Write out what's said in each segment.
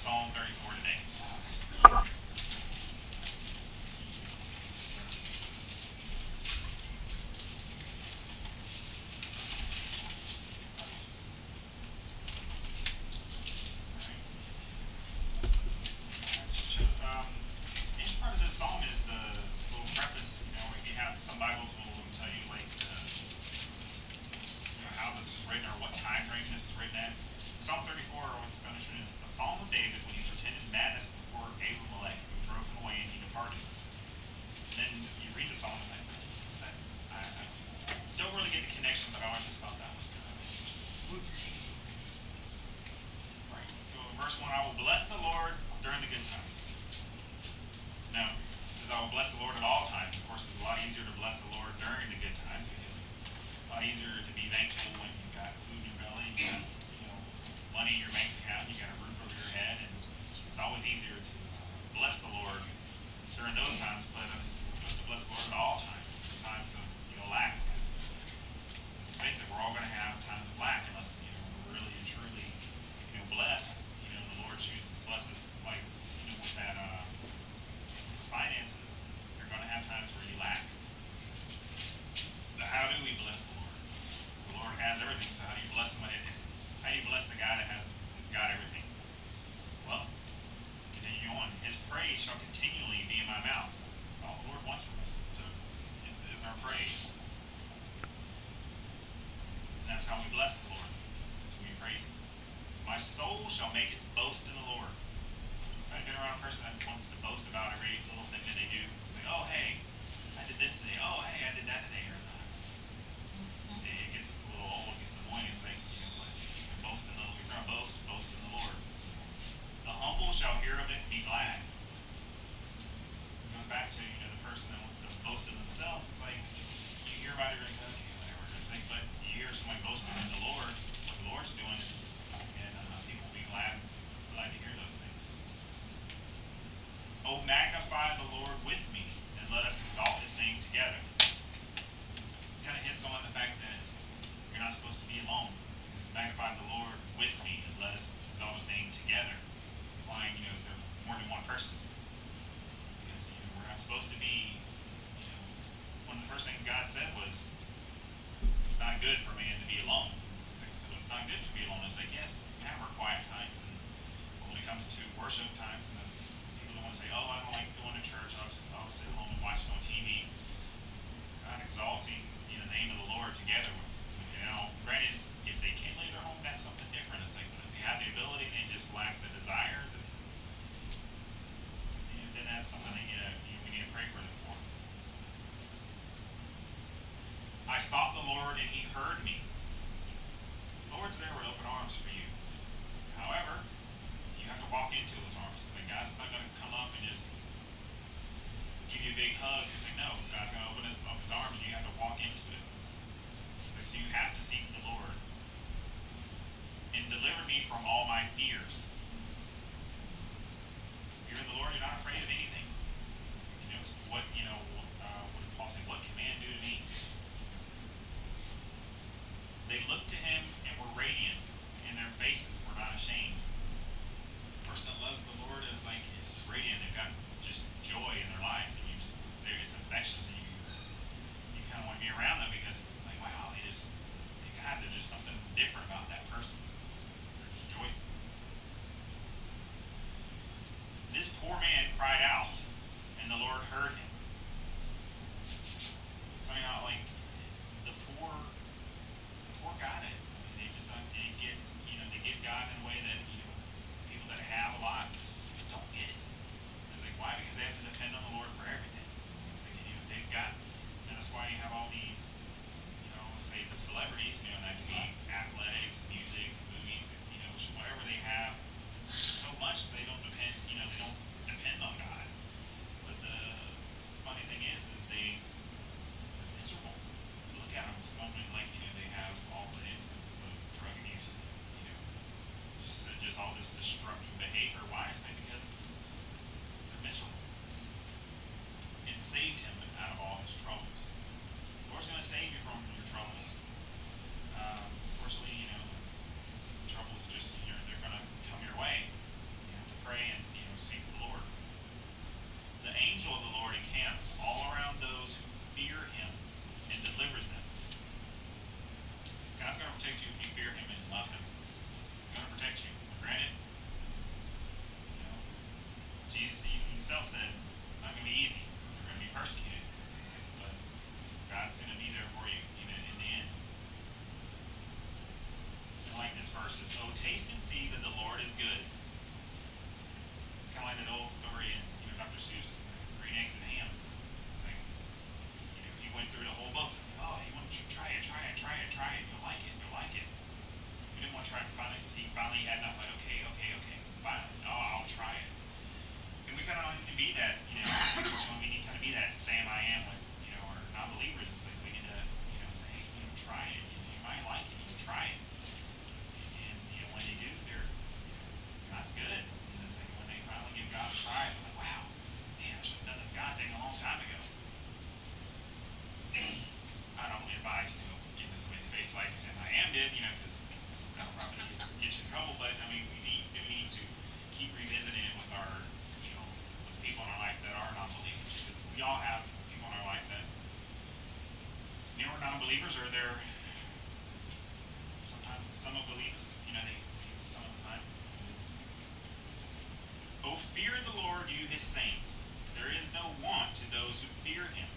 Psalm 34 today. Each part of this psalm is the little preface. If you have some Bibles, will tell you how this is written or what time frame this is written at. Psalm 34, was finished is a psalm of David when he pretended madness before Abimelech, who drove him away and he departed. And then you read the psalm and think, what's that? I don't really get the connection, but I just thought that was kind of right. So in verse 1, I will bless the Lord during the good times. Now, it says I will bless the Lord at all times. Of course, it's a lot easier to bless the Lord during the good times because it's a lot easier to be thankful when you've got food in your belly, you got money in your bank account, you got a roof over your head, and it's always easier to bless the Lord during those times, but just to bless the Lord at all times, times of lack, because let's face it, we're all going to have times of lack unless we're really and truly blessed. The Lord chooses to bless us with that finances. You're going to have times where you lack. But how do we bless the Lord? So the Lord has everything. So how do you bless somebody? How do you bless the guy that has got everything? Well, let's continue on. His praise shall continually be in my mouth. That's all the Lord wants from us is our praise. And that's how we bless the Lord. That's when we praise Him. My soul shall make its boast in the Lord. I've been around a person that wants to boast about every little thing that they do. Say, oh, hey, I did this today. Oh, hey, I did that today. Or it gets a little old. It gets annoying. It's like, boast in the Lord. If you're going to boast in the Lord. The humble shall hear of it and be glad. It goes back to, the person that wants to boast in themselves. It's like, you hear about it, you're like, okay, whatever. It's like, but you hear somebody boasting in the Lord, what the Lord's doing, and people will be glad to hear those things. Oh, magnify the Lord with me, and let us exalt His name together. It's kind of hits on the fact that you're not supposed to be alone. It's magnify the Lord with me, and let us exalt His name together. Implying, there's more than one person. Because, we're not supposed to be, one of the first things God said was, it's not good for man to be alone. It's not good to be alone. It's like, yes, we have our quiet times, and when it comes to worship times, and those people that want to say, oh, I don't like going to church, I'll sit home and watch it on TV. Not exalting the name of the Lord together with, granted, if they can't leave their home, that's something different. It's like, if they have the ability and they just lack the desire, then that's something that we need to pray for them for. I sought the Lord and He heard me. The Lord's there with open arms for you. However, you have to walk into those arms. Like, God's not going to come up and just give you a big hug. It's like, no, God's going to open His arms and you have to walk into it. It's like, so you have to seek the Lord. And deliver me from all my fears. If you're in the Lord, you're not afraid of anything. What did Paul say? What can man do to me? They looked to Him and were radiant, and their faces were not ashamed. The person that loves the Lord is just radiant. They've got just joy in their life, and they're just infectious, and you kind of want to be around them because, wow, there's just something different about that person. They're just joyful. verse is, "Oh, taste and see that the Lord is good." It's kind of like that old story in Dr. Seuss, Green Eggs and Ham. It's like he went through the whole book. Oh, you want to try it, try it, try it, try it. You'll like it, you'll like it. He didn't want to try it. Finally had enough. Like, okay, fine. Oh, I'll try it. And we kind of need to be that. We need to kind of be that Sam I am with our non-believers. It's like we need to say, hey, try it. You might like it. You can try it. And when you do, God's good. It's like when they finally give God a try, they're like, wow, man, I should have done this God thing a long time ago. I don't advise getting to somebody's face like Sam I am did, because that'll probably get you in trouble. But I mean, we need to keep revisiting it with our, with people in our life that are non-believers, because we all have people in our life that are non-believers, or they're sometimes some will believe us. They some of the time. Oh, fear the Lord, you His saints. There is no want to those who fear Him.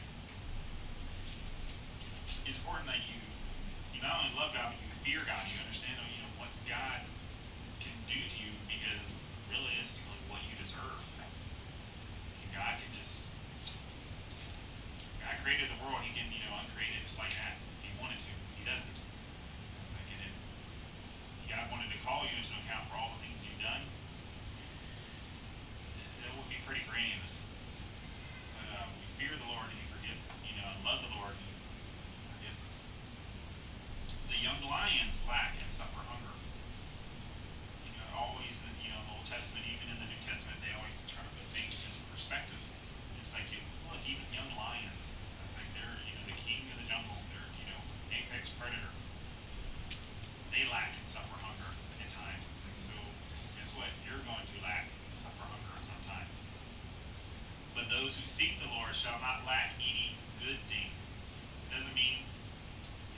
It's important that you not only love God, but you fear God. You understand, what God can do to you, because realistically, what you deserve. And God created the world. He can, uncreate it just like that. If He wanted to, He doesn't. It's like, and if God wanted to call you into account for all the things you've done, that wouldn't be pretty for any of us. But we fear the Lord, and He forgives. And love the Lord, and He forgives us. The young lions lack and suffer hunger. Always in the Old Testament, even in the New Testament, they always try to put things into perspective. It's like, look, even young lions. It's like they're the king of the jungle. They're apex predator. They lack and suffer hunger at times. It's like, so guess what? You're going to lack and suffer hunger sometimes. But those who seek the Lord shall not lack any good thing. It doesn't mean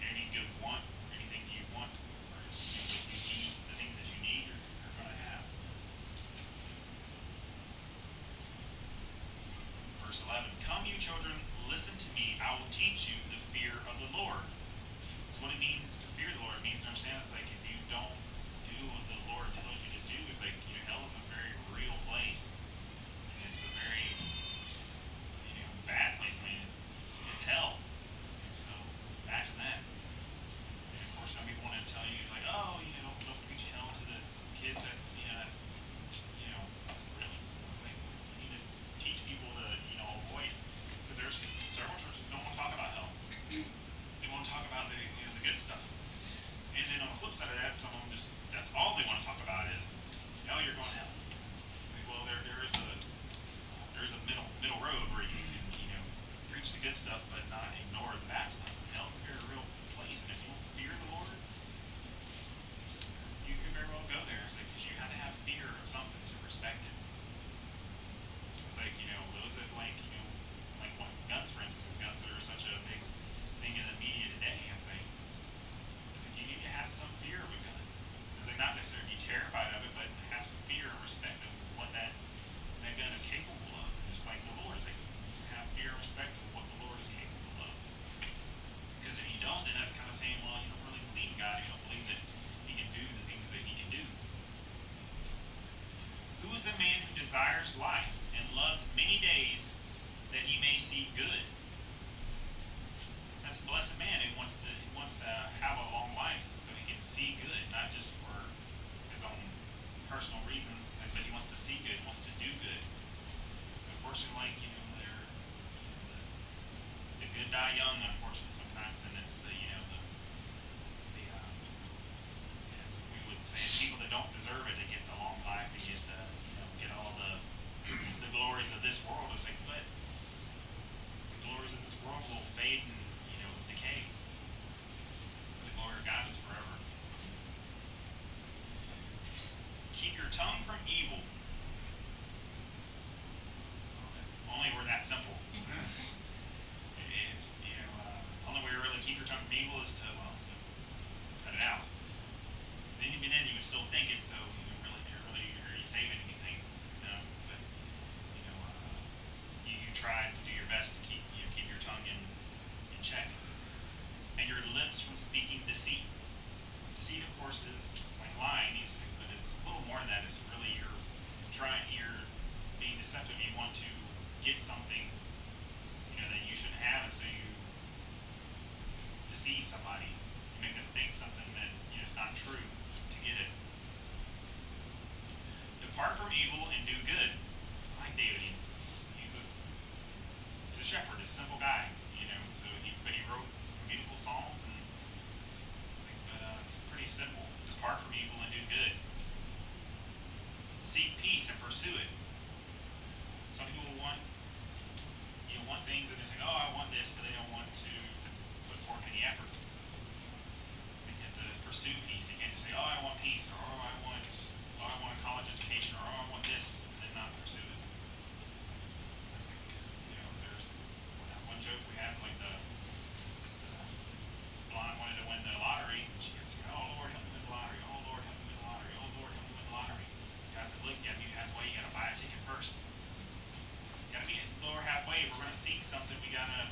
any good want, anything you want, or what you need, the things that you need, you're going to have. Verse 11, "Come, you children, listen to me. I will teach you the fear of the Lord." So what it means to fear the Lord, it means to understand it's like if you don't do what the Lord tells you to do, it's like hell is a very real place. And it's a very bad place. I mean, it's hell. And so imagine that. And of course, some people want to tell you like, oh, don't preach hell to the kids. That's really. It's like you need to teach people to avoid, because there's several churches that don't want to talk about hell. They want to talk about the good stuff. And then on the flip side of that, some of them that's all they want to talk about is, you're going to hell. It's like, well, there's a middle road where you can preach the good stuff but not ignore the bad stuff. Hell's a very real place, and if you don't fear the Lord, you could very well go there. It's like, because you have to have fear of something to respect it. It's like those that like guns, for instance. Guns are such a big thing in the media today. It's like you need to have some fear of a gun. It's like not necessarily be terrified of it, but have some fear and respect of what that gun is capable of. Just like the Lord is like, have fear and respect of what the Lord is capable of. Because if you don't, then that's kind of saying, well, you don't really believe in God. You don't believe that He can do the things that He can do. "Who is a man who desires life and loves many days, that he may see good?" That's a blessed man who wants to have a long life so he can see good, not just for his own personal reasons, but he wants to see good, wants to do good. Unfortunately, the good die young. Unfortunately, sometimes, and it's as we would say, people that don't deserve it, they get the long life, they get get all the glories of this world. It's like, but the glories of this world will fade and decay. The glory of God is forever. "Keep your tongue from evil." Only we're that simple. If only way to really keep your tongue from evil is to cut it out. Then you would still think it, so are you saving anything? No, but you try to do your best to keep your tongue in check, and your lips from speaking deceit. Deceit, of course, is like lying. But it's a little more than that. It's really you're being deceptive. You want to get something, that you shouldn't have, and so you deceive somebody. You make them think something that is not true to get it. Depart from evil and do good. I like David. He's a shepherd. He's a simple guy. But he wrote some beautiful psalms, and it's pretty simple. Depart from evil and do good. Seek peace and pursue it. Some people want things and they say, "Oh, I want this," but they don't want to put forth any effort. You have to pursue peace. You can't just say, "Oh, I want peace," or "Oh, I want a college education," or "Oh, I want this," and then not pursue it. Because there's that one joke we had, like the blonde wanted to win the lottery, and she kept saying, "Oh Lord, help me win the lottery! Oh Lord, help me win the lottery! Oh Lord, help me win the lottery!" The guy said, "Look, you got to meet halfway. You got to buy a ticket first. You got to meet lower halfway. If we're going to seek something, we got to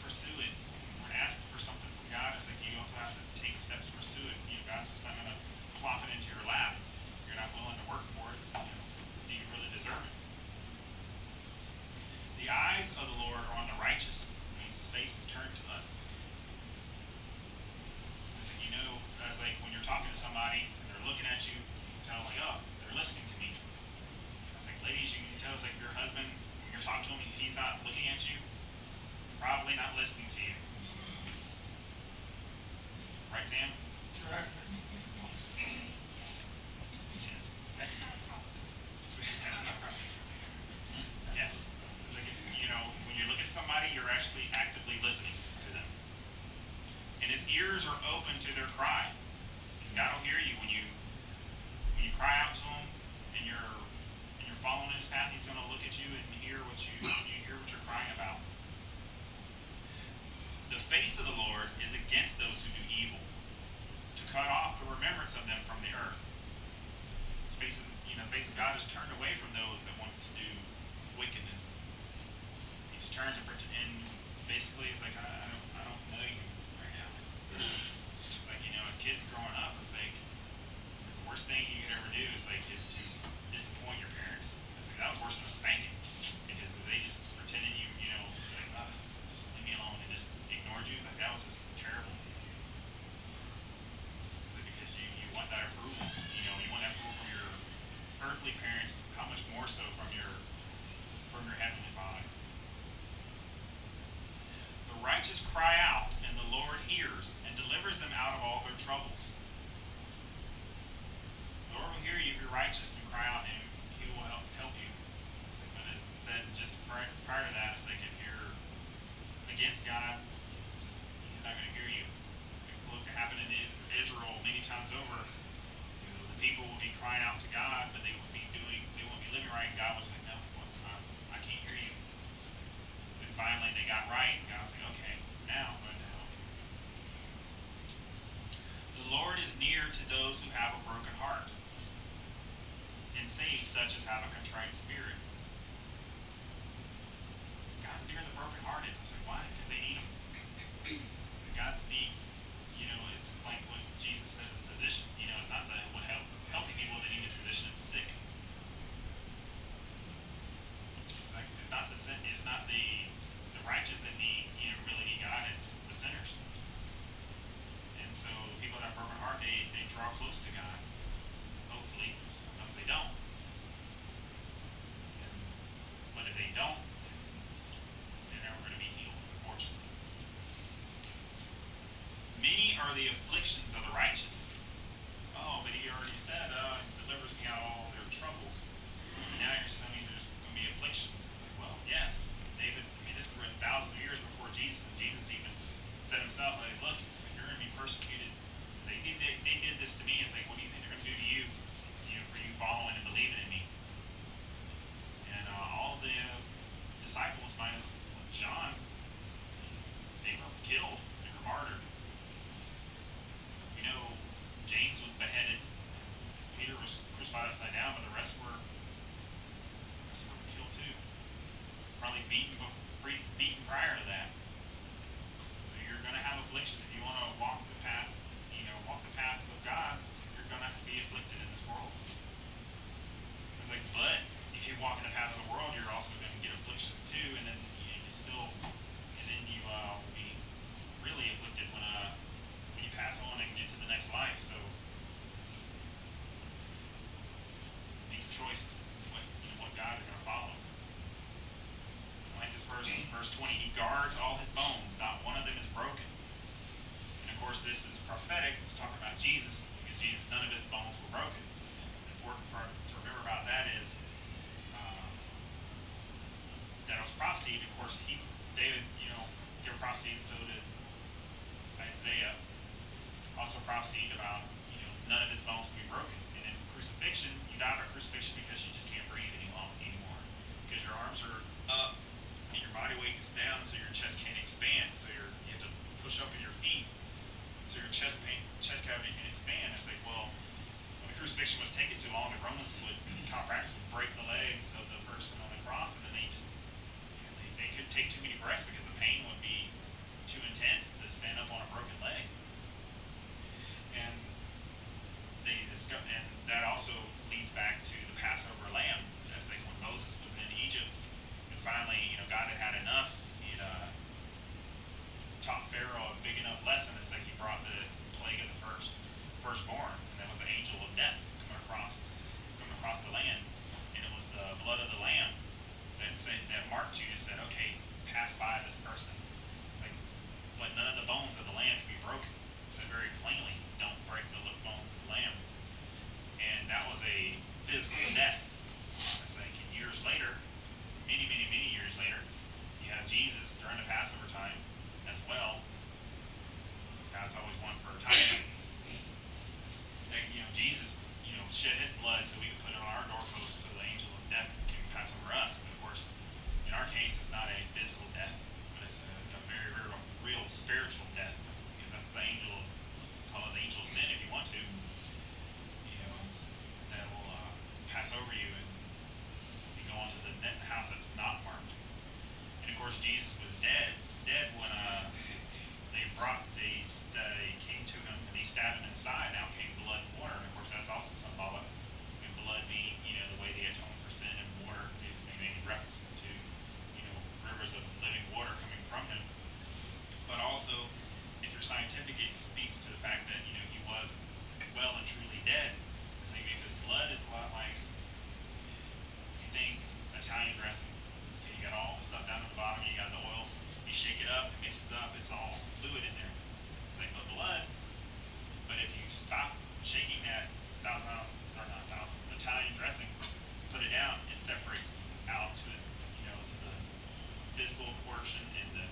pursue it. We're going to ask for something from God. It's like you also have to take steps to pursue it. God's just not going to plop it into your lap. You're not willing to work for it. Do you really deserve it?" The eyes of the Lord are on the righteous. It means His face is turned to us. It's like, it's like when you're talking to somebody and they're looking at you, you tell them, like, "Oh, they're listening to me." It's like, ladies, you can tell, it's like your husband, when you're talking to him, if he's not looking at you, probably not listening to you. Right, Sam? Right. Yes. That's not right. Yes. It's like when you look at somebody, you're actually actively listening to them. And His ears are open to their cry. God will hear you when you cry out to Him, and you're following His path. He's going to look at you and hear what you're crying about. The face of the Lord is against those who do evil, to cut off the remembrance of them from the earth. The face of God is turned away from those that want to do wickedness. He just turns and basically it's like, I don't know you right now. It's like, as kids growing up, it's like the worst thing you could ever do is to disappoint your parents. It's like that was worse than a spanking, because they just pretended it's like, just leave me alone, and just ignored you. Like that was just terrible. It's like because you want that approval. You want that approval from your earthly parents. How much more so from your heavenly Father? The righteous cry out, and the Lord hears and delivers them out of all their troubles. The Lord will hear you if you're righteous and cry out, and He will help you. It's like, but as it said just prior to that, it's like if you're against God, He's not going to hear you. Look, it happened in Israel many times over. The people will be crying out to God, but they won't be living right, and God was like, "No, I can't hear you." Then finally they got right, and God was like, "Okay, now I'm going to help you." The Lord is near to those who have a broken heart, and saves such as have a contrite spirit. God's near the brokenhearted. It's like, why? Because they need Him. So God's need. It's like what Jesus said to the physician. It's not the healthy people that need the physician. It's the sick. It's not the righteous that really need God. It's the sinners. And so people that have a broken heart, they draw close to God. Hopefully, sometimes they don't. But if they don't, they're never going to be healed. course, this is prophetic. It's talking about Jesus, because Jesus, none of his bones were broken. The important part to remember about that is that it was prophesied. Of course, David, gave prophecy, and so did Isaiah. Also prophesied about, none of his bones will be broken. And in crucifixion, you die by crucifixion because you just can't breathe anymore. Because your arms are up and your body weight is down, so your chest can't expand. So you have to push up with your feet, so your chest cavity can expand. It's like, well, when the crucifixion was taken too long, the Romans chiropractors would break the legs of the person on the cross, and then they couldn't take too many breaths because the pain would be too intense to stand up on a broken leg. And and that also leads back to the Passover lamb. That's like when Moses was in Egypt, and finally, God had enough. He taught Pharaoh a big enough lesson. It's like he brought the plague of the firstborn, and that was the angel of death coming across the land, and it was the blood of the lamb that marked you and said, okay, pass by this person. It's like, but none of the bones of the lamb can be broken. It said very plainly, don't break the bones of the lamb. And that was a physical death. It's like years later, many, many, many years later, you have Jesus during the Passover time as well. God's always one for a time. Jesus, shed his blood so we could put it on our doorposts so the angel of death can pass over us. But of course, in our case, it's not a physical death, but it's a very, very real spiritual death, because that's the angel, call it the angel of sin if you want to, that will pass over you and you go into the house that's not marked. And of course, Jesus was dead when they came to him and he stabbed him inside. Now came blood and water, and of course that's also symbolic. And blood being, the way they atone for sin, and water is many references to, rivers of living water coming from him. But also, if you're scientific, it speaks to the fact that he was well and truly dead. It's like, because blood is a lot like, if you think Italian dressing. Okay, you got all the stuff down at the bottom, you got the oil, you shake it up, it mixes up, it's all fluid in there. It's like the blood. But if you stop shaking that Italian dressing, put it down, it separates out to its, to the physical portion and the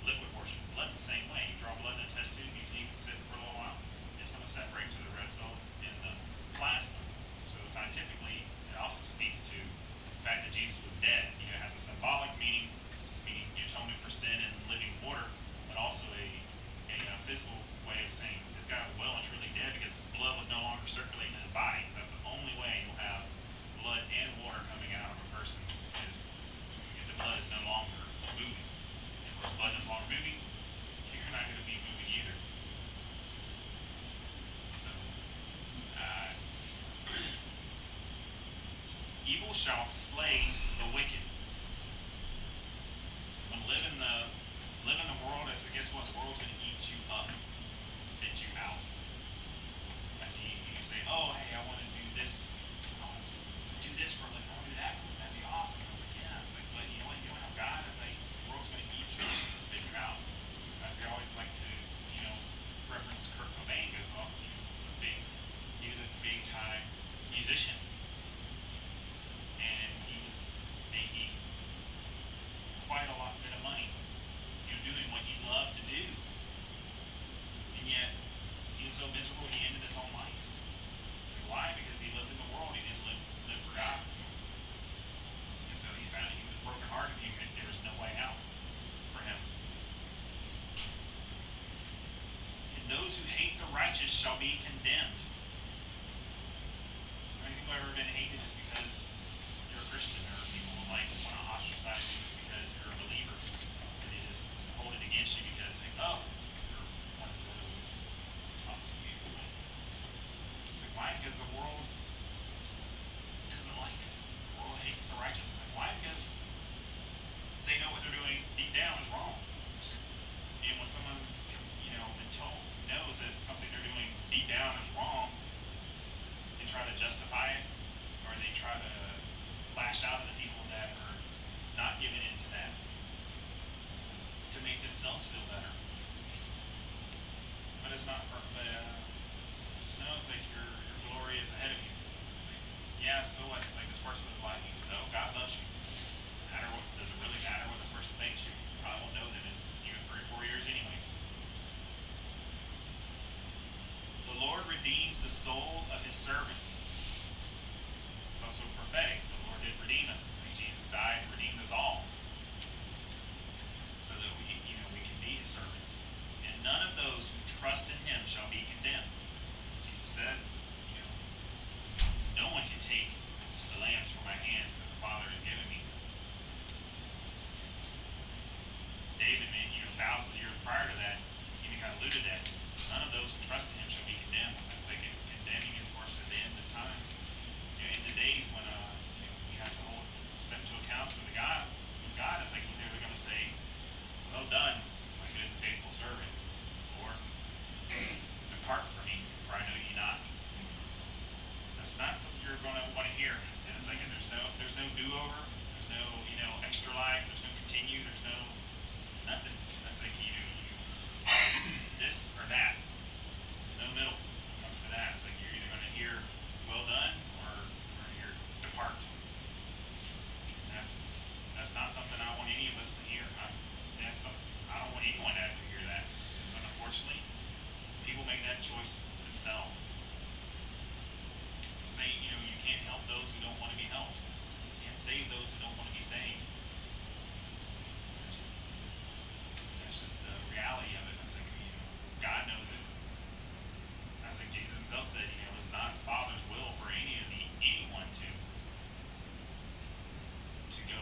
liquid portion. Blood's the same way. You draw blood in a test tube, you leave it sit for a little while, it's going to separate to the red cells in the plasma. So scientifically, it also speaks to the fact that Jesus was dead. It has a symbolic meaning atonement for sin and living water, but also a physical way of saying this guy was well and truly dead because his blood was no longer circulating in his body. That's the only way you'll have blood and water coming out of a person, is if the blood is no longer moving. And of course, blood is no longer moving, you're not going to be moving either. So, evil shall slay the wicked. So when live in the world, I said, guess what? The world's going to eat you up, spit you out. As you say, oh, hey, I want to do this. I want to do this for a living. I want to do that for a living. That'd be awesome. I was like, yeah. It's like, but you know what? You don't have God. It's like, the world's going to eat you and spit you out. As I always like to, reference Kurt Cobain, because he was a big time musician. And he was making quite a bit of money, doing what he loved to do. And yet, he was so miserable, he ended his own life. So why? Because he lived in the world, he didn't live for God. And so he found he was brokenhearted, there was no way out for him. And those who hate the righteous shall be condemned. How many people have ever been hated just because you're a Christian, or people want to ostracize you just because you're a believer, and they just hold it against you because they you're one of those talk to you? It's like, why? Because the world doesn't like us. The world hates the righteous. Like, why? Because they know what they're doing deep down is wrong. And when someone's been told, knows that something they're doing deep down is wrong, they try to justify it, or they try to lash out at the people that are not giving in to that, to make themselves feel better. but it's not, just know it's like your glory is ahead of you. It's like, yeah, so what? It's like this person was like you, so God loves you. Does it really matter what this person thinks? You probably won't know them in even 3 or 4 years anyways. The Lord redeems the soul of his servants. It's also prophetic. The Lord did redeem us. Like Jesus died and redeemed us all, so that we can be his servants. And none of those who trust in him shall be condemned. Jesus said, no one can take the lambs from my hands that the Father has given me. David, thousands of years prior to that, he kind of alluded that. None of those who trust in him shall be condemned. That's like condemning is worse at the end of time. In the days when we have to step to account for God, it's like he's either going to say, well done, my good and faithful servant, or depart from me, for I know you not. That's not something you're going to want to hear. And it's like there's no do-over, there's no extra life, there's no continue, there's no nothing. That's like this or that. No middle when it comes to that. It's like you're either going to hear well done or hear depart. That's not something I want any of us to hear. I don't want anyone to have to hear that. But unfortunately, people make that choice themselves. Say, you can't help those who don't want to be helped. You can't save those who don't want to be saved. That's just the reality of it. It's like, God knows it. I think Jesus himself said, it's not the Father's will for anyone to go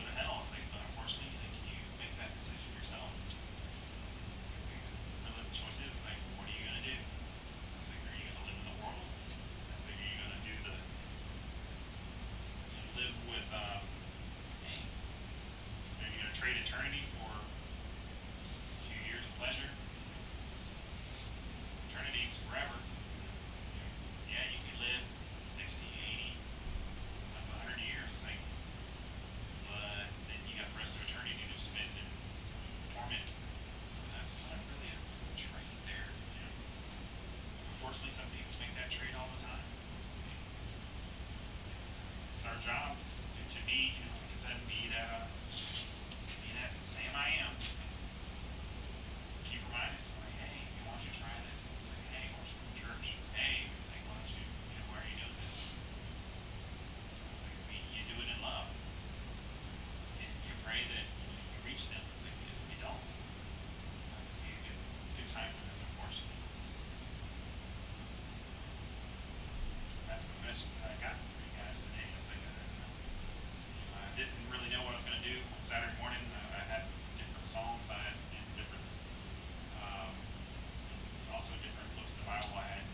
to hell. It's like, but unfortunately, you make that decision yourself. Really, the choice is like, what are you going to do? It's like, are you going to live in the world? It's like, are you going to do live with, are you going to trade eternity for a few years of pleasure? Eternity is forever. Yeah, you can live 60, 80, sometimes 100 years. It's like, but then you got the rest of eternity to spend in torment. So that's not really a trade there. Unfortunately, some people make that trade all the time. It's our job to be, like I said, be that Sam I am. Keep reminding somebody, hey, why don't you try this? It's like, hey, why don't you go to church? Hey, it's like, why don't you, why are you doing this? It's like, you do it in love. And you pray that you reach them. It's like, because if you don't, it's not going to be a good time for them, unfortunately. That's the message that I got for you guys today. It's like, I didn't really know what I was going to do on Saturday morning. I had different songs, I had different, also different books of the Bible I had